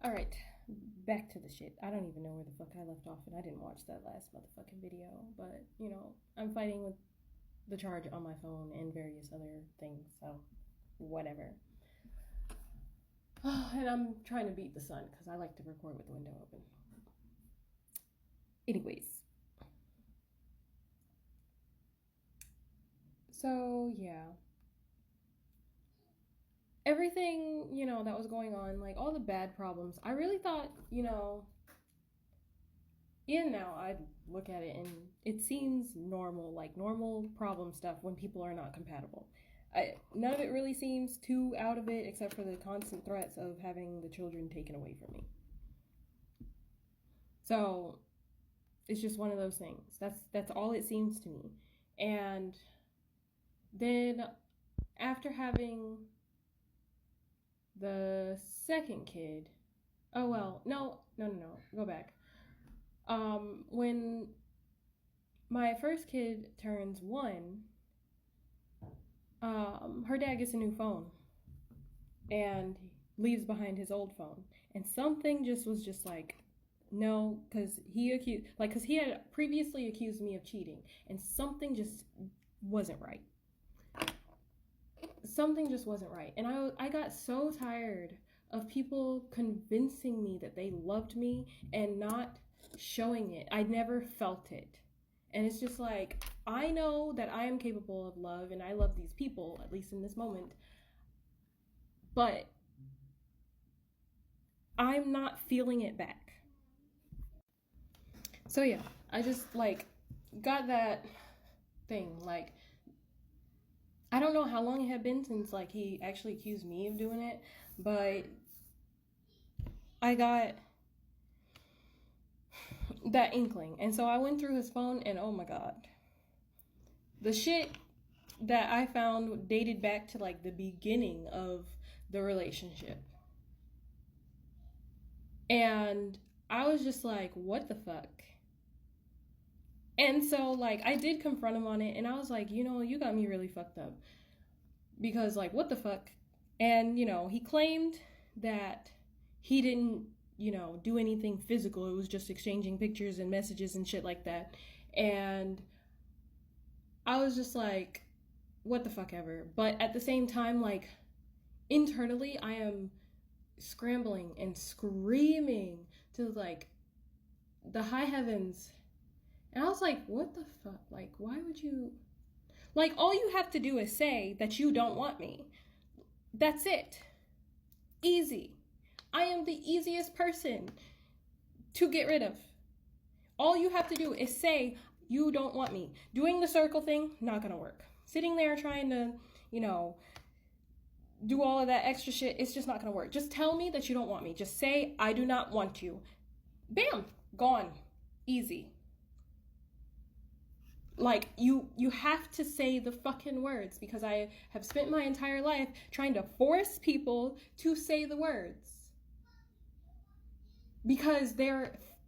All right, back to the shit. I don't even know where the fuck I left off, and I didn't watch that last motherfucking video. But I'm fighting with the charge on my phone and various other things, so whatever. And I'm trying to beat the sun because I like to record with the window open. Anyways, so yeah, everything that was going on, like all the bad problems. I really thought, and now I look at it and it seems normal, like normal problem stuff when people are not compatible. None of it really seems too out of it, except for the constant threats of having the children taken away from me. So it's just one of those things. That's all it seems to me. And then after having the second kid, oh well, no, go back. When my first kid turns 1, her dad gets a new phone and leaves behind his old phone. And something just was just like, no, because because he had previously accused me of cheating, and something just wasn't right. Something just wasn't right. And I got so tired of people convincing me that they loved me and not showing it. I never felt it. And it's just like, I know that I am capable of love and I love these people, at least in this moment, but I'm not feeling it back. So yeah, I just like got that thing. Like, I don't know how long it had been since like he actually accused me of doing it, but I got that inkling. And so I went through his phone and oh my god. The shit that I found dated back to like the beginning of the relationship. And I was just like, what the fuck? And so like I did confront him on it and I was like, you got me really fucked up. Because like what the fuck? And he claimed that he didn't, do anything physical. It was just exchanging pictures and messages and shit like that. And I was just like, what the fuck ever. But at the same time, like internally I am scrambling and screaming to like the high heavens. And I was like, what the fuck? Like, why would you? Like, all you have to do is say that you don't want me. That's it. Easy. I am the easiest person to get rid of. All you have to do is say you don't want me. Doing the circle thing, not gonna work. Sitting there trying to, do all of that extra shit, it's just not gonna work. Just tell me that you don't want me. Just say I do not want you. Bam, gone. Easy. Like you have to say the fucking words, because I have spent my entire life trying to force people to say the words, because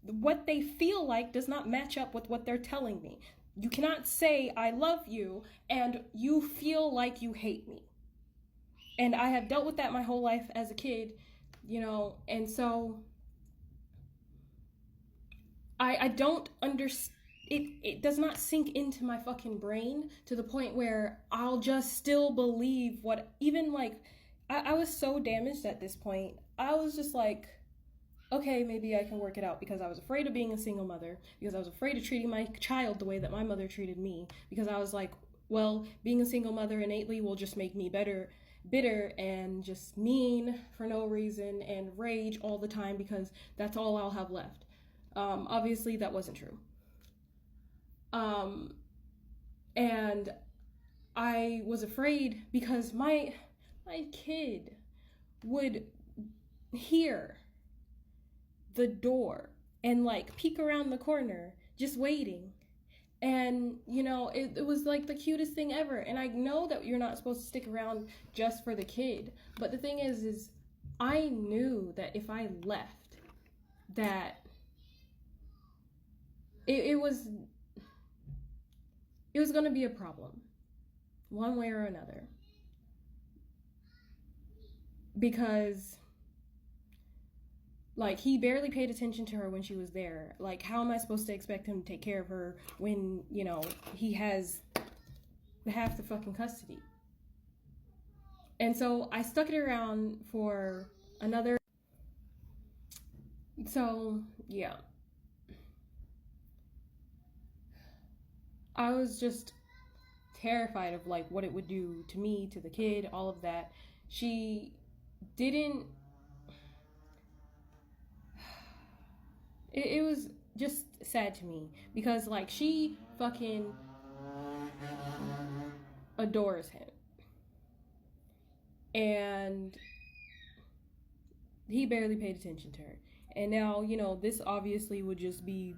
what they feel like does not match up with what they're telling me. You cannot say I love you and you feel like you hate me. And I have dealt with that my whole life as a kid, and so I don't understand. It does not sink into my fucking brain to the point where I'll just still believe what, even like, I was so damaged at this point. I was just like, okay, maybe I can work it out, because I was afraid of being a single mother, because I was afraid of treating my child the way that my mother treated me, because I was like, well, being a single mother innately will just make me bitter and just mean for no reason and rage all the time, because that's all I'll have left. Obviously, that wasn't true. Um, and I was afraid because my kid would hear the door and like peek around the corner just waiting. And it was like the cutest thing ever. And I know that you're not supposed to stick around just for the kid, but the thing is I knew that if I left, that it was going to be a problem one way or another, because Like, he barely paid attention to her when she was there. Like, how am I supposed to expect him to take care of her when, you know, he has half the fucking custody? And so I stuck it around for another. So, yeah. I was just terrified of like what it would do to me, to the kid, all of that. She didn't. It was just sad to me because like she fucking adores him, and he barely paid attention to her. And now, you know, this obviously would just be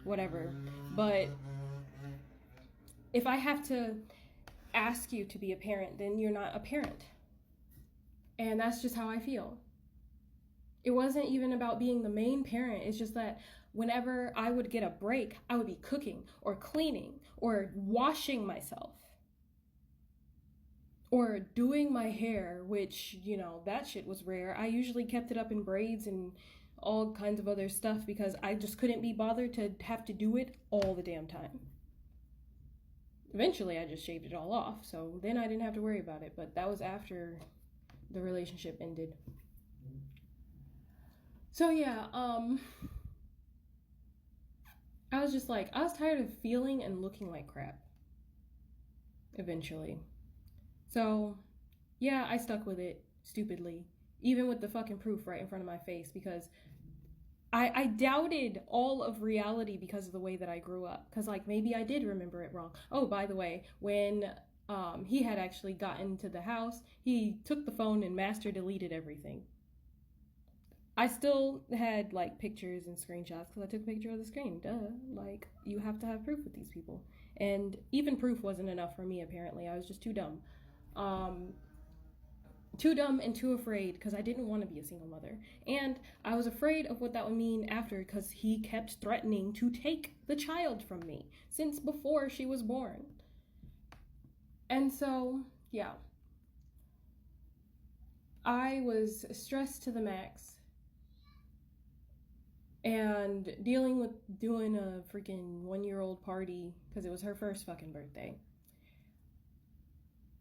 whatever. But if I have to ask you to be a parent, then you're not a parent. And that's just how I feel. It wasn't even about being the main parent. It's just that whenever I would get a break, I would be cooking or cleaning or washing myself or doing my hair, which, you know, that shit was rare. I usually kept it up in braids and all kinds of other stuff because I just couldn't be bothered to have to do it all the damn time. Eventually, I just shaved it all off, so then I didn't have to worry about it, but that was after the relationship ended. So yeah, I was just like, I was tired of feeling and looking like crap. Eventually. So, yeah, I stuck with it, stupidly. Even with the fucking proof right in front of my face, because I doubted all of reality because of the way that I grew up. Because, like, maybe I did remember it wrong. Oh, by the way, when he had actually gotten to the house, he took the phone and master deleted everything. I still had like pictures and screenshots because I took a picture of the screen. Duh. Like, you have to have proof with these people. And even proof wasn't enough for me, apparently. I was just too dumb. Um, Too dumb and too afraid because I didn't want to be a single mother. And I was afraid of what that would mean after because he kept threatening to take the child from me since before she was born. And so, yeah. I was stressed to the max and dealing with doing a freaking 1-year-old party because it was her first fucking birthday.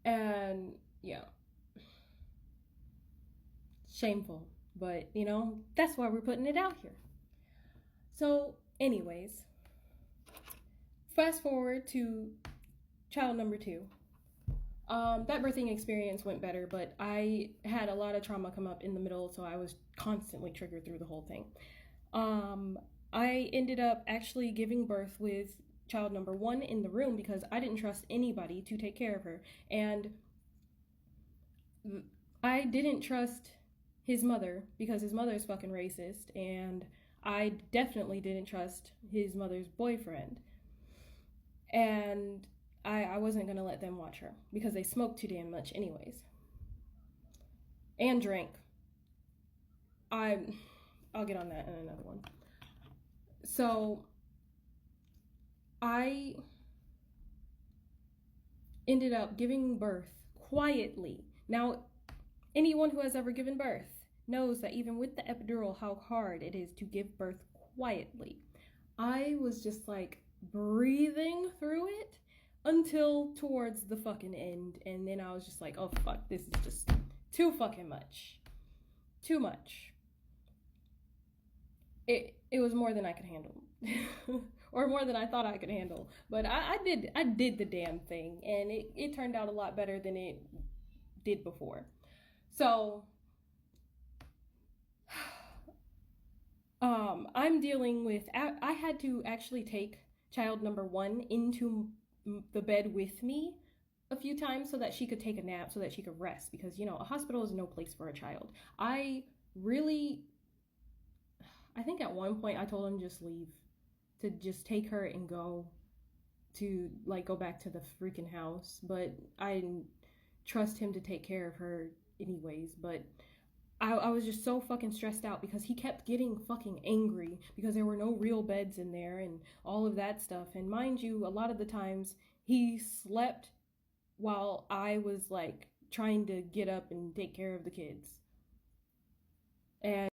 And yeah, shameful, but you know, that's why we're putting it out here. So, anyways, fast forward to child number 2. That birthing experience went better, but I had a lot of trauma come up in the middle, so I was constantly triggered through the whole thing. I ended up actually giving birth with child number 1 in the room because I didn't trust anybody to take care of her. And I didn't trust his mother because his mother is fucking racist, and I definitely didn't trust his mother's boyfriend. And I wasn't gonna let them watch her because they smoked too damn much anyways. And drank. I'll get on that in another one. So I ended up giving birth quietly. Now, anyone who has ever given birth knows that even with the epidural, how hard it is to give birth quietly. I was just like breathing through it until towards the fucking end, and then I was just like, oh fuck, this is just too fucking much. Too much. It was more than I could handle. Or more than I thought I could handle. But I did the damn thing, and it turned out a lot better than it did before. So I'm dealing with, I had to actually take child number 1 into the bed with me a few times so that she could take a nap, so that she could rest, because you know, a hospital is no place for a child. I think at one point I told him just leave, to just take her and go to like go back to the freaking house, but I didn't trust him to take care of her anyways. But I was just so fucking stressed out because he kept getting fucking angry because there were no real beds in there and all of that stuff. And mind you, a lot of the times he slept while I was like trying to get up and take care of the kids. And